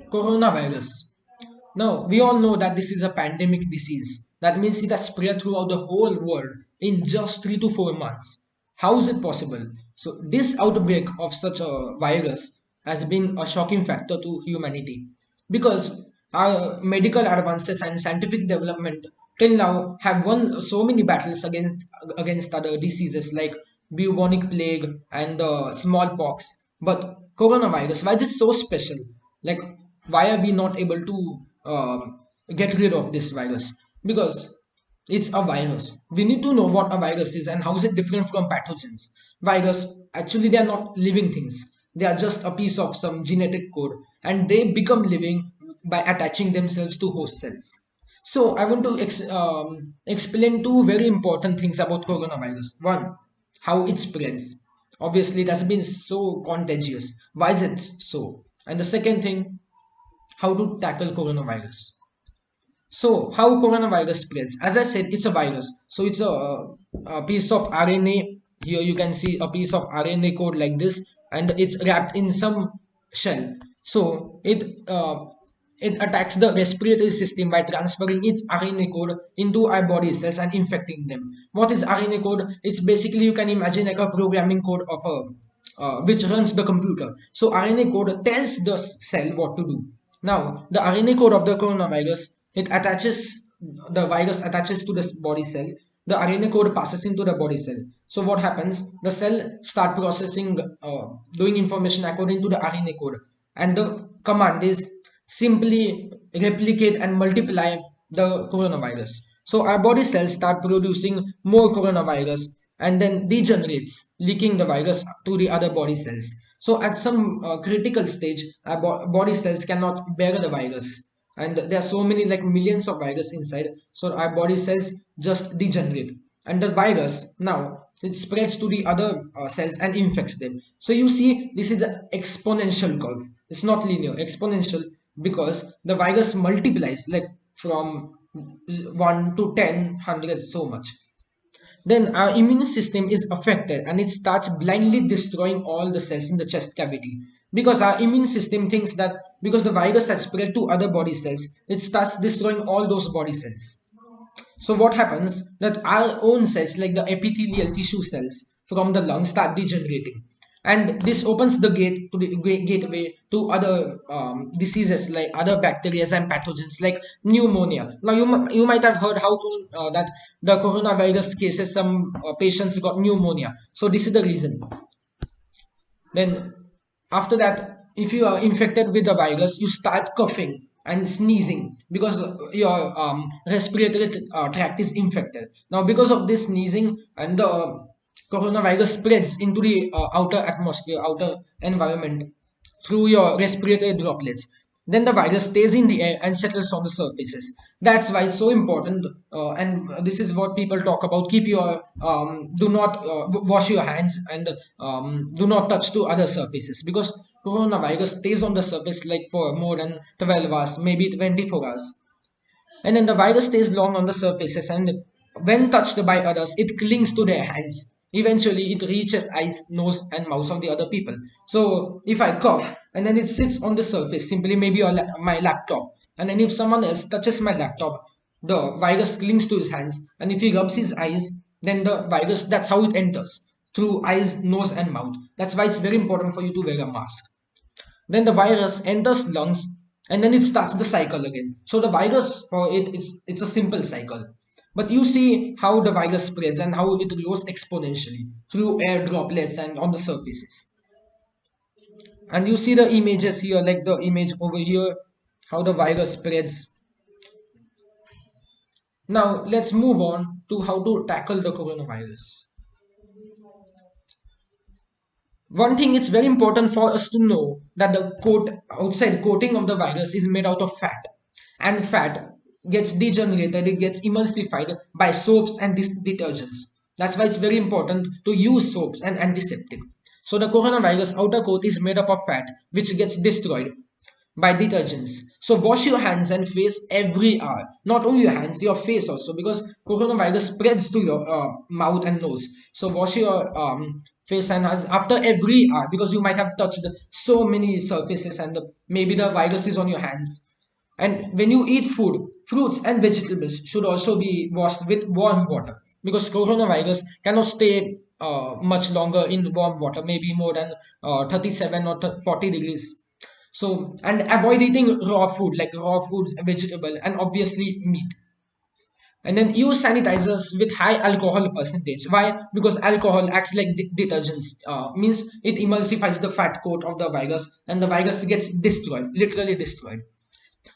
Coronavirus. Now, we all know that this is a pandemic disease. That means it has spread throughout the whole world in just 3 to 4 months. How is it possible? So, this outbreak of such a virus has been a shocking factor to humanity because our medical advances and scientific development till now have won so many battles against other diseases like bubonic plague and smallpox. But coronavirus, why is it so special? Like, why are we not able to get rid of this virus? Because it's a virus. We need to know what a virus is and how is it different from pathogens. Virus, actually, they are not living things. They are just a piece of some genetic code, and they become living by attaching themselves to host cells. So I want to explain two very important things about coronavirus. One, how it spreads. Obviously, it has been so contagious. Why is it so? And the second thing, how to tackle coronavirus. So, how coronavirus spreads? As I said, it's a virus. So, it's a piece of RNA. Here you can see a piece of RNA code like this, and it's wrapped in some shell. So, it attacks the respiratory system by transferring its RNA code into our body cells and infecting them. What is RNA code? It's basically, you can imagine like a programming code of a which runs the computer. So RNA code tells the cell what to do. Now, the RNA code of the coronavirus, the virus attaches to the body cell. The RNA code passes into the body cell. So what happens? The cell start processing, doing information according to the RNA code. And the command is simply replicate and multiply the coronavirus. So our body cells start producing more coronavirus and then degenerates, leaking the virus to the other body cells. So at some critical stage, our body cells cannot bear the virus, and there are so many like millions of virus inside. So our body cells just degenerate, and the virus now it spreads to the other cells and infects them. So you see, this is an exponential curve. It's not linear, exponential, because the virus multiplies like from 1 to 10, 100, so much. Then our immune system is affected and it starts blindly destroying all the cells in the chest cavity, because our immune system thinks that because the virus has spread to other body cells, it starts destroying all those body cells. So what happens that our own cells like the epithelial tissue cells from the lung start degenerating, and this opens the gateway to other diseases like other bacteria and pathogens like pneumonia. Now you might have heard that the coronavirus cases, some patients got pneumonia. So this is the reason. Then after that, if you are infected with the virus, you start coughing and sneezing because your respiratory tract is infected. Now, because of this sneezing and the coronavirus spreads into the outer atmosphere, outer environment through your respiratory droplets. Then the virus stays in the air and settles on the surfaces. That's why it's so important. And this is what people talk about. Keep your do not wash your hands and do not touch to other surfaces, because coronavirus stays on the surface like for more than 12 hours, maybe 24 hours. And then the virus stays long on the surfaces, and when touched by others, it clings to their hands. Eventually, it reaches eyes, nose, and mouth of the other people. So, if I cough and then it sits on the surface, simply maybe my laptop, and then if someone else touches my laptop, the virus clings to his hands, and if he rubs his eyes, then the virus, that's how it enters through eyes, nose, and mouth. That's why it's very important for you to wear a mask. Then the virus enters lungs, and then it starts the cycle again. So the virus for it's a simple cycle. But you see how the virus spreads and how it grows exponentially through air droplets and on the surfaces. And you see the images here, like the image over here, how the virus spreads. Now let's move on to how to tackle the coronavirus. One thing, it's very important for us to know that the outside coating of the virus is made out of fat, and fat gets degenerated, it gets emulsified by soaps and detergents. That's why it's very important to use soaps and antiseptic. So the coronavirus outer coat is made up of fat which gets destroyed. by detergents. So wash your hands and face every hour. Not only your hands, your face also, because coronavirus spreads to your mouth and nose. So wash your face and hands after every hour, because you might have touched so many surfaces and maybe the virus is on your hands. And when you eat food, fruits and vegetables should also be washed with warm water, because coronavirus cannot stay much longer in warm water, maybe more than 37 or 40 degrees. So, and avoid eating raw food like raw foods, vegetable, and obviously meat. And then use sanitizers with high alcohol percentage. Why? Because alcohol acts like detergents. Means it emulsifies the fat coat of the virus, and the virus gets destroyed, literally destroyed.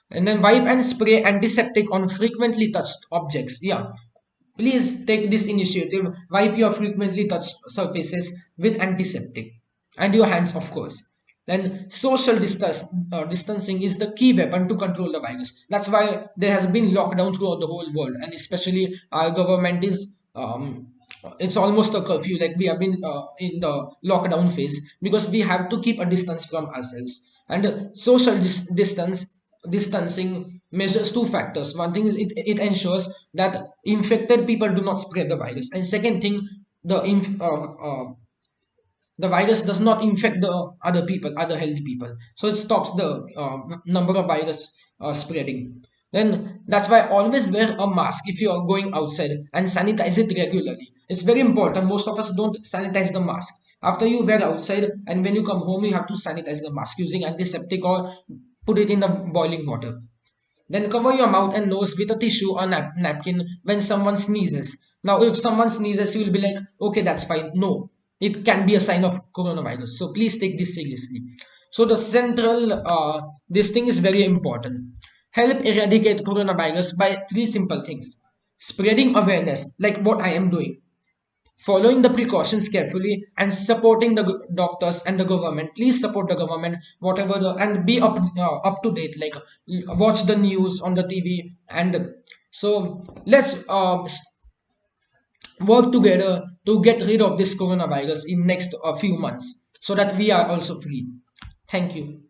And then wipe and spray antiseptic on frequently touched objects. Yeah, please take this initiative. Wipe your frequently touched surfaces with antiseptic, and your hands, of course. Then social distancing is the key weapon to control the virus. That's why there has been lockdown throughout the whole world, and especially our government is it's almost a curfew. Like we have been in the lockdown phase, because we have to keep a distance from ourselves. And social distancing measures two factors. One thing is it ensures that infected people do not spread the virus, and second thing, the virus does not infect the other people, other healthy people. So it stops the number of virus spreading. Then that's why always wear a mask if you are going outside, and sanitize it regularly. It's very important. Most of us don't sanitize the mask. After you wear outside and when you come home, you have to sanitize the mask using antiseptic or put it in the boiling water. Then cover your mouth and nose with a tissue or napkin when someone sneezes. Now, if someone sneezes, you will be like, okay, that's fine. No, it can be a sign of coronavirus. So please take this seriously. So the central, this thing is very important. Help eradicate coronavirus by three simple things. Spreading awareness, like what I am doing, following the precautions carefully, and supporting the doctors and the government. Please support the government, whatever the, and be up to date, like watch the news on the TV. And so let's work together to get rid of this coronavirus in next few months, so that we are also free. Thank you.